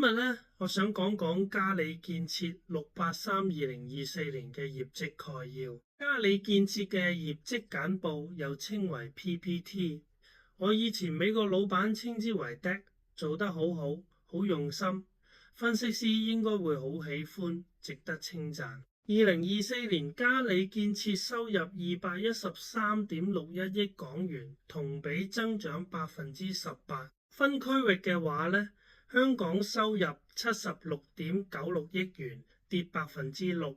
今日呢，我想講講嘉里建設683-2024年嘅業績概要。嘉里建設嘅業績簡報又稱為 PPT， 我以前美國老闆稱之為 Deck， 做得好好，好用心，分析師應該會好喜歡，值得稱讚。2024年嘉里建設收入213.61億港元，同比增長18%。分區域嘅話呢，香港收入76.96億元，跌6%，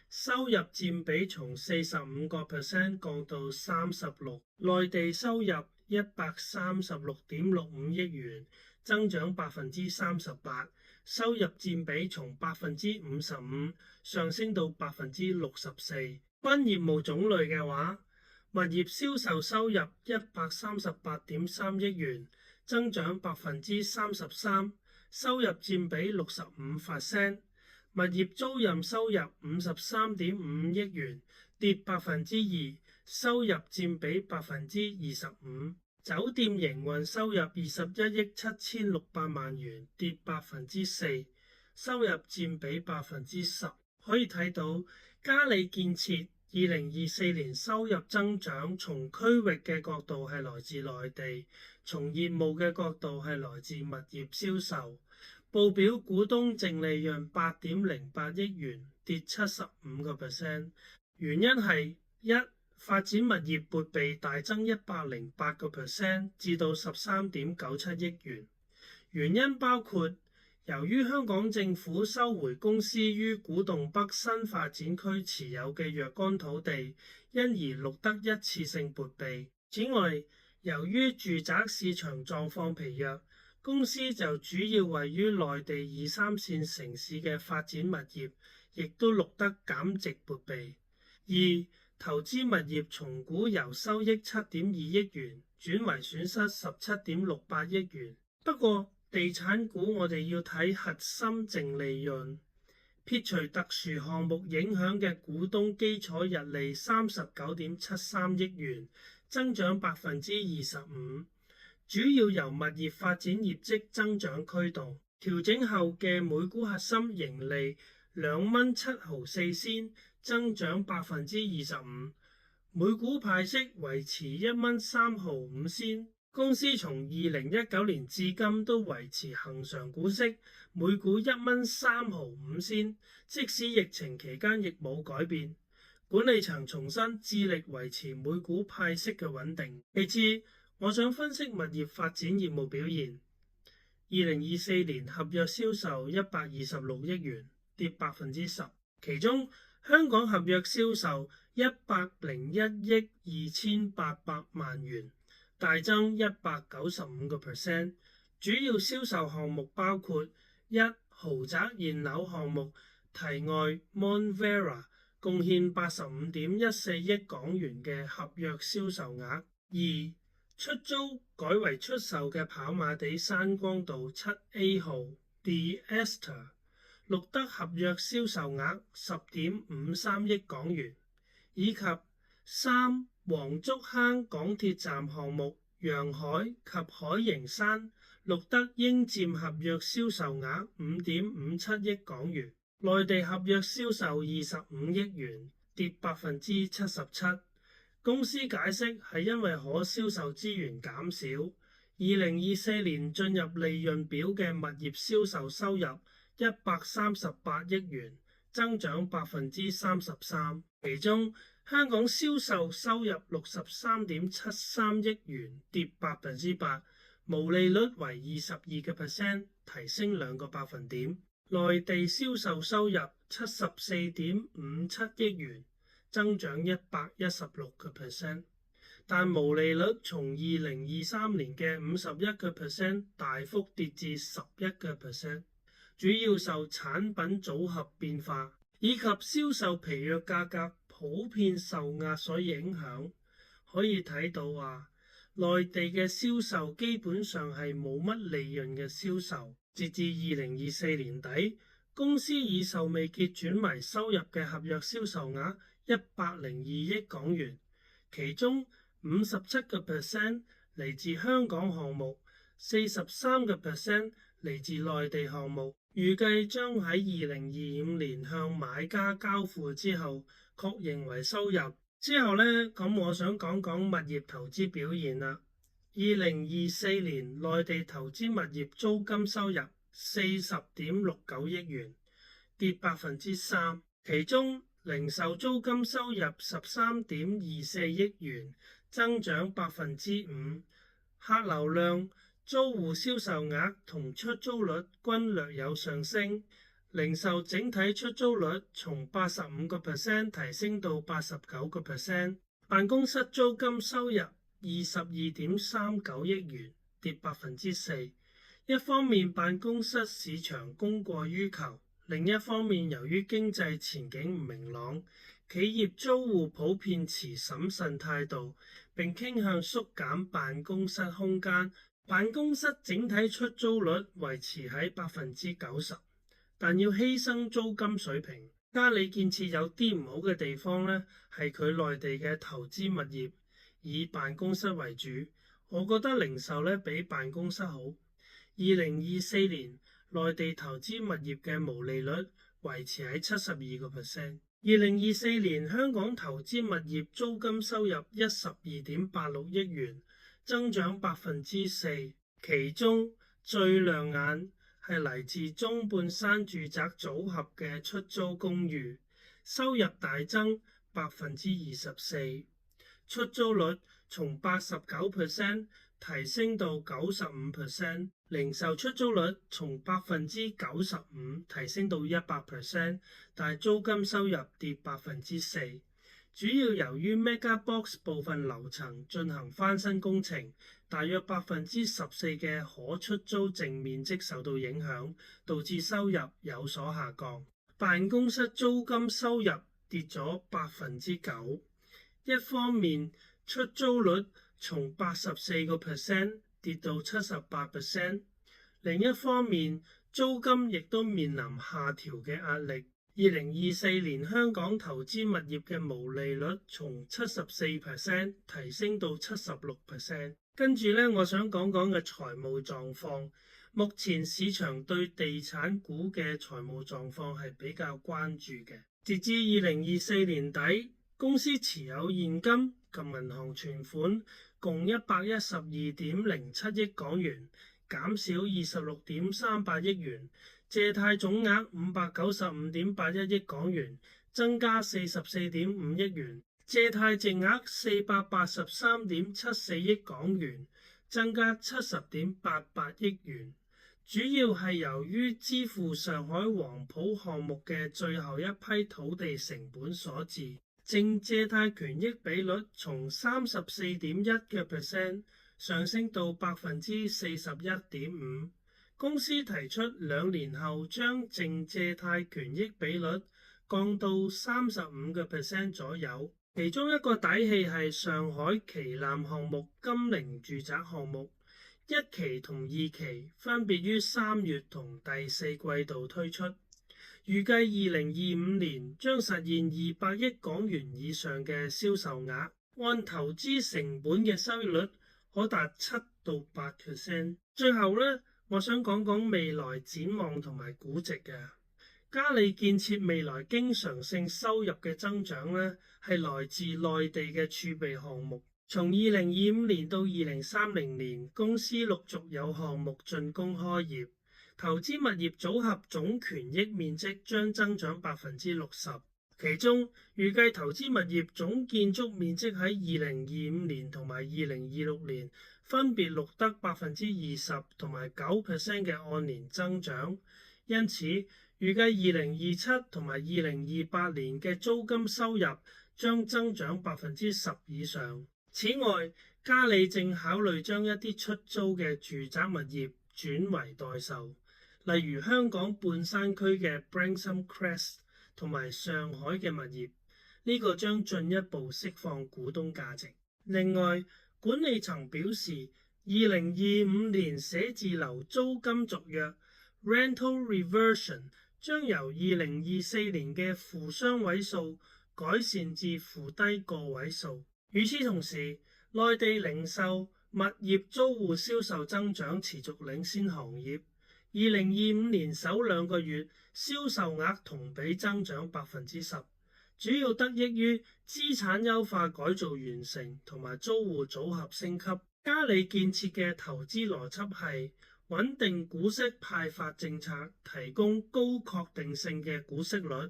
收入佔比從45% 降到36%。內地收入136.65億元，增長38%，收入佔比從55%上升到64%。分業務種類嘅話，物業銷售收入138.3億元，增長33%，收入佔比65%。物業租賃收入53.5億元，跌2%，收入佔比25%。酒店營運收入21億7600萬元，跌4%，收入佔比10%。可以睇到嘉里建設2024年收入增長，從區域嘅角度係來自內地，從業務嘅角度係來自物業銷售。報表股東淨利潤8.08億元，跌75%。原因係一、發展物業撥備大增108%至到13.97億元。原因包括由於香港政府收回公司於古洞北新發展區持有嘅若干土地，因而錄得一次性撥備。此外，由於住宅市場狀況疲弱，公司就主要位於內地2、3線城市嘅發展物業，亦都錄得減值撥備。二、投資物業重估由收益7.2億元轉為損失17.68億元。不過地產股我哋要睇核心淨利潤，撇除特殊項目影響嘅股東基礎溢利39.73億元，增長25%，主要由物業發展業績增長驅動。調整後嘅每股核心盈利2.07毫，增長25%，每股派息維持1.3毫。公司從2019年至今都維持恆常股息，每股1.3毫，即使疫情期間亦冇改變。管理層重申致力維持每股派息嘅穩定。其次，我想分析物業發展業務表現。2024年合約銷售126億元，跌10%，其中香港合約銷售101億2800萬元，大增195%，主要銷售項目包括一、豪宅現樓項目題外 Monvera 貢獻85.14億港元嘅合約銷售額；二、出租改為出售嘅跑馬地山光道7A 號 The Esther 錄得合約銷售額10.53億港元，以及三、黃竹坑港鐵站項目洋海及海盈山錄得應佔合約銷售額5.57億港元。內地合約銷售25億元，跌77%。公司解釋係因為可銷售資源減少。2024年進入利潤表嘅物業銷售收入138億元，增長33%。其中香港銷售收入63.73億元，跌8%，毛利率為22%，提升2個百分點。內地銷售收入74.57億元，增長116%，但毛利率從2023年嘅51% 大幅跌至11%，主要受產品組合變化以及銷售疲弱價格普遍受壓所影響。可以睇到內地嘅銷售基本上係冇乜利潤嘅銷售。截至2024年底，公司以售未結轉為收入嘅合約銷售額102億港元，其中57% 嚟自香港項目，43% 嚟嚟自內地項目，預計將喺2025年向買家交付之後確認為收入。之後呢，咁我想講講物業投資表現啦。2024年內地投資物業租金收入40.69億元，跌3%，其中零售租金收入13.24億元，增長5%。客流量、租戶銷售額同出租率均略有上升，零售整體出租率從85% 提升到89%。辦公室租金收入22.39億元，跌4%。一方面辦公室市場供過於求，另一方面由於經濟前景唔明朗，企業租戶普遍持審慎態度，並傾向縮減辦公室空間。辦公室整體出租率維持喺90%，但要犧牲租金水平。嘉里建設有啲唔好嘅地方呢，係佢內地嘅投資物業以辦公室為主，我覺得零售呢比辦公室好。2024年內地投資物業嘅毛利率維持喺72%。2024年香港投資物業租金收入12.86億元，增長4%，其中最亮眼係嚟自中半山住宅組合嘅出租公寓，收入大增24%，出租率從89%提升到95%，零售出租率從95%提升到100%，但係租金收入跌4%，主要由於 MegaBox 部分樓層進行翻新工程，大約14%嘅可出租淨面積受到影響，導致收入有所下降。辦公室租金收入跌咗9%，一方面出租率從84%跌到78%，另一方面租金亦都面臨下調嘅壓力。2024年香港投資物業嘅毛利率從74%提升到76%。跟住呢，我想講講嘅財務狀況。目前市場對地產股嘅財務狀況係比較關注嘅。截至2024年底，公司持有現金及銀行存款共112.07億港元，減少26.38億元。借貸總額595.81億港元，增加44.5億元。借貸淨額483.74億港元，增加70.88億元，主要係由於支付上海黃埔項目嘅最後一批土地成本所致。淨借貸權益比率從34.1% 上升到41.5%。公司提出2年後將淨借貸權益比率降到35% 左右。其中一個底氣係上海旗艦項目金陵住宅項目1期同2期分別於3月同第4季度推出，預計2025年將實現200億港元以上嘅銷售額，按投資成本嘅收益率可達7到8%。最後呢，我想講講未來展望同埋估值嘅。嘉里建設未來經常性收入嘅增長呢，係來自內地嘅儲備項目。從2025年到2030年，公司陸續有項目竣工開業，投資物業組合總權益面積將增長60%。其中預計投資物業總建築面積喺2025年同埋2026年分別錄得20%同埋9% 嘅按年增長，因此預計2027同埋2028年嘅租金收入將增長10%以上。此外，嘉里正考慮將一啲出租嘅住宅物業轉為代售，例如香港半山區嘅 Branksome Crest 同埋上海嘅物業，呢個將進一步釋放股東價值。另外，管理層表示，2025年寫字樓租金續約 Rental Reversion 將由2024年嘅負雙位數改善至負低個位數。與此同時，內地零售物業租戶銷售增長持續領先行業。2025年首2個月銷售額同比增長10%，主要得益於資產優化改造完成同埋租戶組合升級。嘉里建設嘅投資邏輯係穩定股息派發政策，提供高確定性嘅股息率，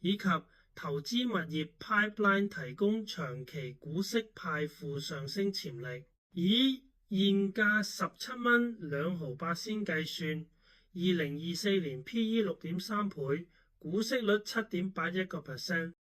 以及投資物業 pipeline 提供長期股息派付上升潛力。以現價17.258仙計算，2024年 P/E 6.3倍，股息率7.81%，